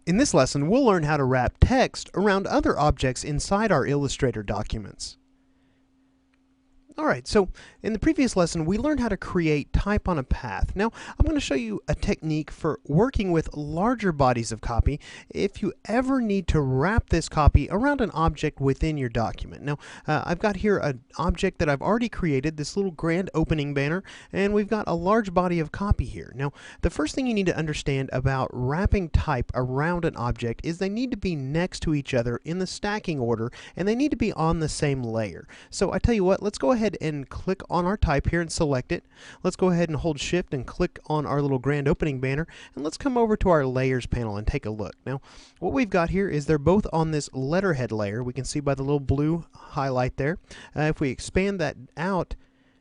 In this lesson, we'll learn how to wrap text around other objects inside our Illustrator documents. Alright, so in the previous lesson we learned how to create type on a path. Now I'm going to show you a technique for working with larger bodies of copy if you ever need to wrap this copy around an object within your document. Now I've got here an object that I've already created, this little grand opening banner, and we've got a large body of copy here. Now the first thing you need to understand about wrapping type around an object is they need to be next to each other in the stacking order, and they need to be on the same layer. So I tell you what, let's go ahead and click on our type here and select it. Let's go ahead and hold shift and click on our little grand opening banner, and let's come over to our layers panel and take a look. Now what we've got here is they're both on this letterhead layer. We can see by the little blue highlight there. If we expand that out,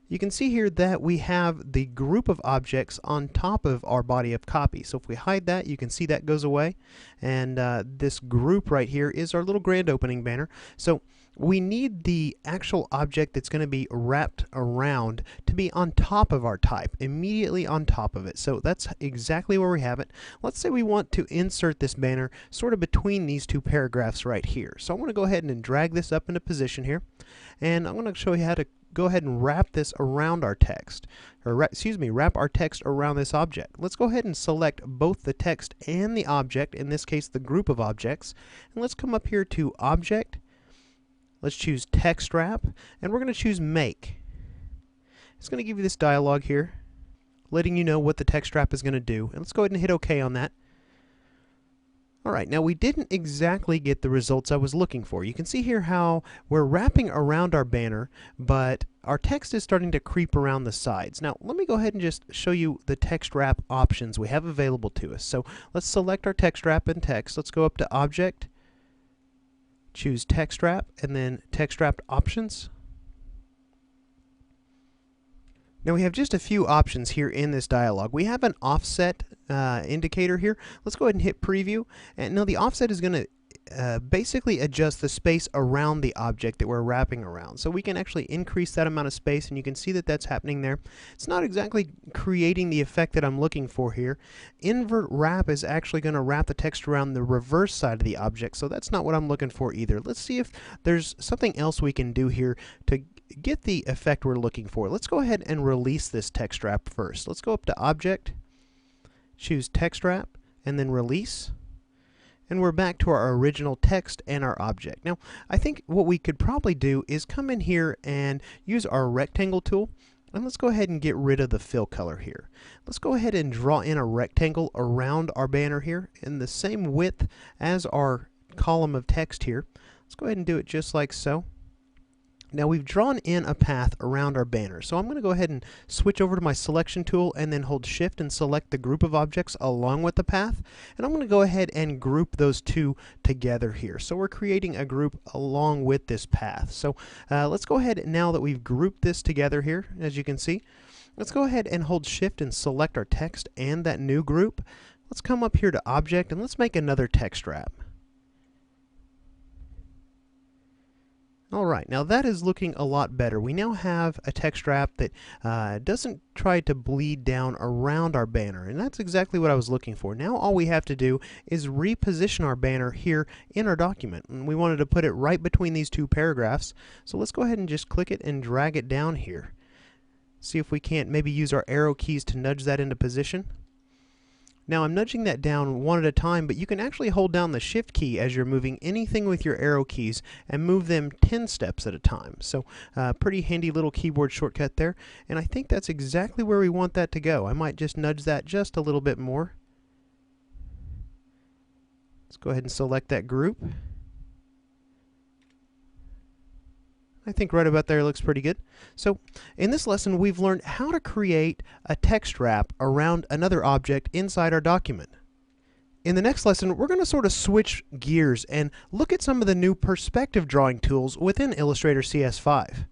you can see here that we have the group of objects on top of our body of copy. So if we hide that, you can see that goes away, and this group right here is our little grand opening banner. So we need the actual object that's going to be wrapped around to be on top of our type, immediately on top of it. So that's exactly where we have it. Let's say we want to insert this banner sort of between these two paragraphs right here. So I'm going to go ahead and drag this up into position here, and I'm going to show you how to go ahead and wrap this around our text, or wrap our text around this object. Let's go ahead and select both the text and the object, in this case the group of objects, and let's come up here to Object. Let's choose Text Wrap, and we're going to choose Make. It's going to give you this dialog here, letting you know what the text wrap is going to do, and let's go ahead and hit OK on that. Alright, now we didn't exactly get the results I was looking for. You can see here how we're wrapping around our banner, but our text is starting to creep around the sides. Now let me go ahead and just show you the text wrap options we have available to us. So let's select our text wrap and text. Let's go up to Object, choose Text Wrap, and then Text Wrap Options. Now we have just a few options here in this dialog. We have an offset indicator here. Let's go ahead and hit preview, and now the offset is going to basically adjust the space around the object that we're wrapping around. So we can actually increase that amount of space, and you can see that that's happening there. It's not exactly creating the effect that I'm looking for here. Invert wrap is actually going to wrap the text around the reverse side of the object, so that's not what I'm looking for either. Let's see if there's something else we can do here to get the effect we're looking for. Let's go ahead and release this text wrap first. Let's go up to Object, choose Text Wrap, and then Release. And we're back to our original text and our object. Now, I think what we could probably do is come in here and use our rectangle tool, and let's go ahead and get rid of the fill color here. Let's go ahead and draw in a rectangle around our banner here in the same width as our column of text here. Let's go ahead and do it just like so. Now we've drawn in a path around our banner, so I'm going to go ahead and switch over to my selection tool and then hold shift and select the group of objects along with the path, and I'm going to go ahead and group those two together here. So we're creating a group along with this path. So let's go ahead, now that we've grouped this together here, as you can see, let's go ahead and hold shift and select our text and that new group. Let's come up here to Object, and let's make another text wrap. Alright, now that is looking a lot better. We now have a text wrap that doesn't try to bleed down around our banner, and that's exactly what I was looking for. Now all we have to do is reposition our banner here in our document, and we wanted to put it right between these two paragraphs, so let's go ahead and just click it and drag it down here. See if we can't maybe use our arrow keys to nudge that into position. Now I'm nudging that down one at a time, but you can actually hold down the shift key as you're moving anything with your arrow keys and move them 10 steps at a time. So pretty handy little keyboard shortcut there, and I think that's exactly where we want that to go. I might just nudge that just a little bit more. Let's go ahead and select that group. I think right about there looks pretty good. So in this lesson we've learned how to create a text wrap around another object inside our document. In the next lesson we're going to sort of switch gears and look at some of the new perspective drawing tools within Illustrator CS5.